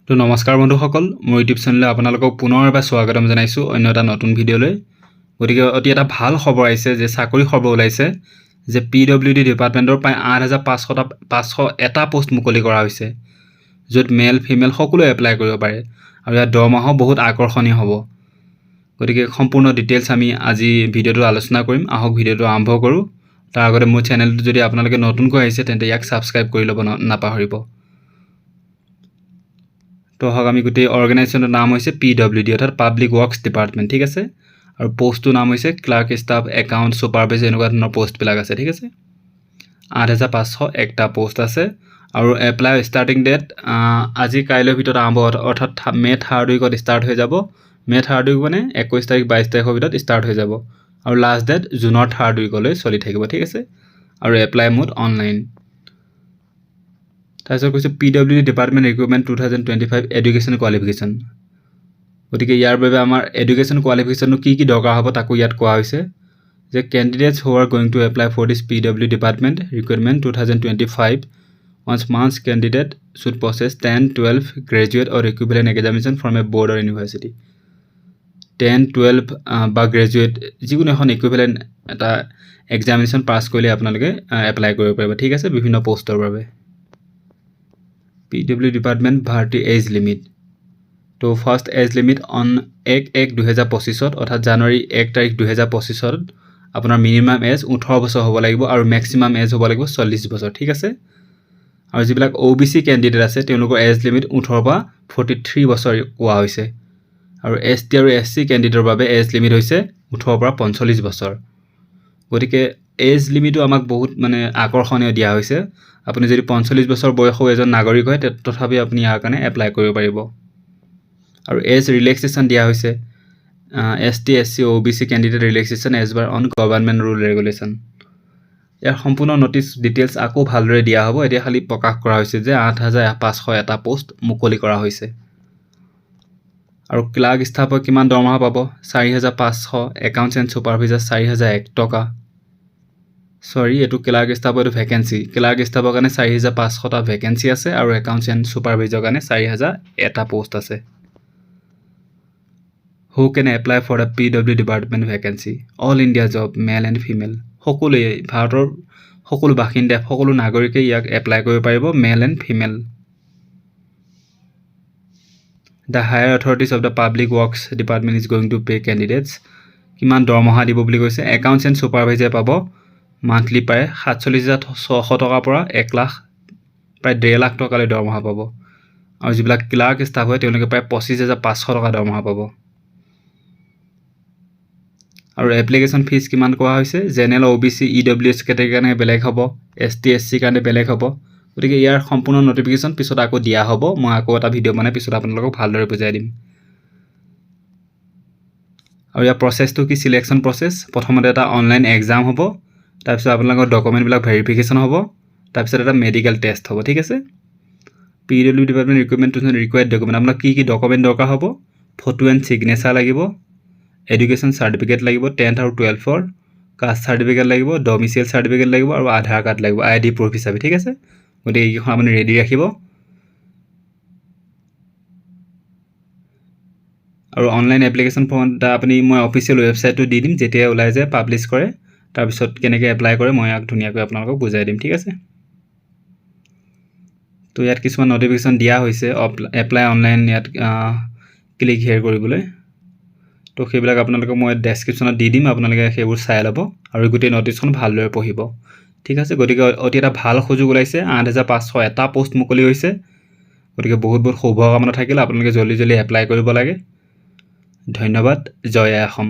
তো নমস্কাৰ বন্ধুসকল, মোৰ ইউটিউব চেনেলে আপোনালোকক পুনৰ এবাৰ স্বাগতম জনাইছোঁ অন্য এটা নতুন ভিডিঅ'লৈ। গতিকে অতি এটা ভাল খবৰ আহিছে যে চাকৰি খবৰ ওলাইছে যে PWD ডিপাৰ্টমেণ্টৰ প্ৰায় 8,500 পোষ্ট মুকলি কৰা হৈছে, য'ত মেল ফিমেল সকলোৱে এপ্লাই কৰিব পাৰে আৰু ইয়াৰ দৰমহাও বহুত আকৰ্ষণীয় হ'ব। গতিকে সম্পূৰ্ণ ডিটেইলছ আমি আজি ভিডিঅ'টো আলোচনা কৰিম। আহক ভিডিঅ'টো আৰম্ভ কৰোঁ। তাৰ আগতে মোৰ চেনেলটো যদি আপোনালোকে নতুনকৈ আহিছে তেন্তে ইয়াক ছাবস্ক্ৰাইব কৰি ল'ব নাপাহৰিব। তো হওক আমি গোটেই অৰ্গেনাইজেশ্যনৰ নাম হৈছে PWD অৰ্থাৎ পাব্লিক ৱৰ্কছ ডিপাৰ্টমেণ্ট, ঠিক আছে। আৰু পোষ্টটোৰ নাম হৈছে ক্লাৰ্ক ষ্টাফ, একাউণ্ট, ছুপাৰভাইজাৰ, এনেকুৱা ধৰণৰ পোষ্টবিলাক আছে, ঠিক আছে। 8,501টা পোষ্ট আছে আৰু এপ্লাই ষ্টাৰ্টিং ডেট আজি কাইলৈৰ ভিতৰত আৰম্ভ, অৰ্থাৎ মে 3 উইকত ষ্টাৰ্ট হৈ যাব। মে 3 উইক মানে 21 তাৰিখ 22 তাৰিখৰ ভিতৰত ষ্টাৰ্ট হৈ যাব আৰু লাষ্ট ডেট জুনৰ 3 উইকলৈ চলি থাকিব, ঠিক আছে। আৰু এপ্লাই মোড অনলাইন। তাৰপিছত কৈছে PWD department recruitment 2025 education qualification. গতিকে ইয়াৰ বাবে আমাৰ এডুকেশ্যন কোৱালিফিকেশ্যনটো কি দৰকাৰ হ'ব তাকো ইয়াত কোৱা হৈছে যে candidates who are going to apply for this PWD department recruitment 2025 months candidate should possess 10, 12 graduate or equivalent examination from a board or university. 10, 12 বা গ্ৰেজুৱেট যিকোনো এখন ইকুইভেলেণ্ট এটা এক্সামিনেশ্যন পাছ কৰিলে আপোনালোকে এপ্লাই কৰিব পাৰিব, ঠিক আছে, বিভিন্ন পোষ্টৰ বাবে। PWD ডিপাৰ্টমেণ্ট ভাৰতী এজ লিমিট। তো ফাৰ্ষ্ট এজ লিমিট অন 1/1/2025 অৰ্থাৎ জানুৱাৰী 1 তাৰিখ 2025 আপোনাৰ মিনিমাম এজ 18 বছৰ হ'ব লাগিব আৰু মেক্সিমাম এজ হ'ব লাগিব 40 বছৰ, ঠিক আছে। আৰু যিবিলাক OBC কেণ্ডিডেট আছে তেওঁলোকৰ এজ লিমিট 18 পৰা 43 বছৰ কোৱা হৈছে। আৰু ST আৰু SC কেণ্ডিডেটৰ বাবে এজ লিমিট হৈছে 18 পৰা 45 বছৰ। গতিকে এজ লিমিটো আমাক বহুত আকৰ্ষণীয় দিয়া হৈছে। আপুনি যদি 45 বছৰ বয়সৰ এজন নাগৰিক হয় তথাপি আপুনি ইয়াৰ কাৰণে এপ্লাই কৰিব পাৰিব। আৰু এজ ৰিলেক্সেশ্যন দিয়া হৈছে ST, SC, OBC candidate relaxation age bar on government rule regulation. ইয়াৰ সম্পূৰ্ণ ন'টিছ ডিটেইলছ আকৌ ভালদৰে দিয়া হ'ব। এতিয়া খালি প্ৰকাশ কৰা হৈছে যে 8,501টা পোষ্ট মুকলি কৰা হৈছে। আৰু ক্লাৰ্ক ষ্টাফৰ কিমান দৰমহা পাব? 4,500, একাউণ্টছ এণ্ড ছুপাৰভাইজাৰ 4,001 টকা। এইটো ক্লাৰ্ক ষ্টাফৰ এইটো ভেকেঞ্চি। ক্লাৰ্ক ষ্টাফৰ কাৰণে 4,500টা ভেকেঞ্চি আছে আৰু একাউণ্টছ এণ্ড ছুপাৰভাইজাৰৰ কাৰণে 4,001টা পোষ্ট আছে। Who can apply for the PWD department vacancy? All India job, male and female. সকলোৱে ভাৰতৰ সকলো বাসিন্দা, সকলো নাগৰিকে ইয়াক এপ্লাই কৰিব পাৰিব, male and female. The higher authorities of the public works department is going to pay candidates. কিমান দৰমহা দিব বুলি কৈছে? একাউণ্টছ এণ্ড ছুপাৰভাইজাৰ পাব মান্থলি প্ৰায় 47,600 টকাৰ পৰা 1 লাখ প্ৰায় 1.5 লাখ টকালৈ দৰমহা পাব। আৰু যিবিলাক ক্লাৰ্ক ষ্টাফ হয় তেওঁলোকে প্ৰায় 25,500 টকা দৰমহা পাব। আৰু এপ্লিকেশ্যন ফিজ কিমান কোৱা হৈছে? জেনেৰেল, OBC, EWS কেটেগৰীৰ কাৰণে বেলেগ হ'ব, ST, SC কাৰণে বেলেগ হ'ব। গতিকে ইয়াৰ সম্পূৰ্ণ ন'টিফিকেশ্যন পিছত আকৌ দিয়া হ'ব। মই আকৌ এটা ভিডিঅ' বনাই পিছত আপোনালোকক ভালদৰে বুজাই দিম। আৰু ইয়াৰ প্ৰচেছটো কি? Selection process. প্ৰথমতে এটা অনলাইন এক্সাম হ'ব, তাৰপিছত আপোনালোকৰ ডকুমেণ্টবিলাক ভেৰিফিকেশ্যন হ'ব, তাৰপিছত এটা মেডিকেল টেষ্ট হ'ব, ঠিক আছে। PWD department recruitment required document. আপোনাক কি ডকুমেণ্ট দৰকাৰ হ'ব? ফটো এণ্ড ছিগনেচাৰ লাগিব, এডুকেশ্যন চাৰ্টিফিকেট লাগিব 10th আৰু 12ৰ, কাষ্ট চাৰ্টিফিকেট লাগিব, ডমিচিয়েল চাৰ্টিফিকেট লাগিব আৰু আধাৰ কাৰ্ড লাগিব ID প্ৰুফ হিচাপে, ঠিক আছে। গতিকে এইকেইখন আপুনি ৰেডি ৰাখিব। আৰু অনলাইন এপ্লিকেশ্যন ফৰ্ম এটা মই অফিচিয়েল ৱেবছাইটটো দি দিম, যেতিয়া ওলাই যায় পাব্লিছ কৰে, তাৰপিছত কেনেকৈ এপ্লাই কৰে মই ইয়াক ধুনীয়াকৈ আপোনালোকক বুজাই দিম, ঠিক আছে। তো ইয়াত কিছুমান ন'টিফিকেশ্যন দিয়া হৈছে এপ্লাই অনলাইন, ইয়াত ক্লিক হেয়াৰ কৰিবলৈ। তো সেইবিলাক আপোনালোকক মই ডেছক্ৰিপশ্যনত দি দিম, আপোনালোকে সেইবোৰ চাই ল'ব আৰু গোটেই ন'টিছখন ভালদৰে পঢ়িব, ঠিক আছে। গতিকে অতি এটা ভাল সুযোগ ওলাইছে, 8,501টা পোষ্ট মুকলি হৈছে। গতিকে বহুত বহুত শুভকামনা থাকিলে, আপোনালোকে জলদি এপ্লাই কৰিব লাগে। ধন্যবাদ। জয় আই অসম।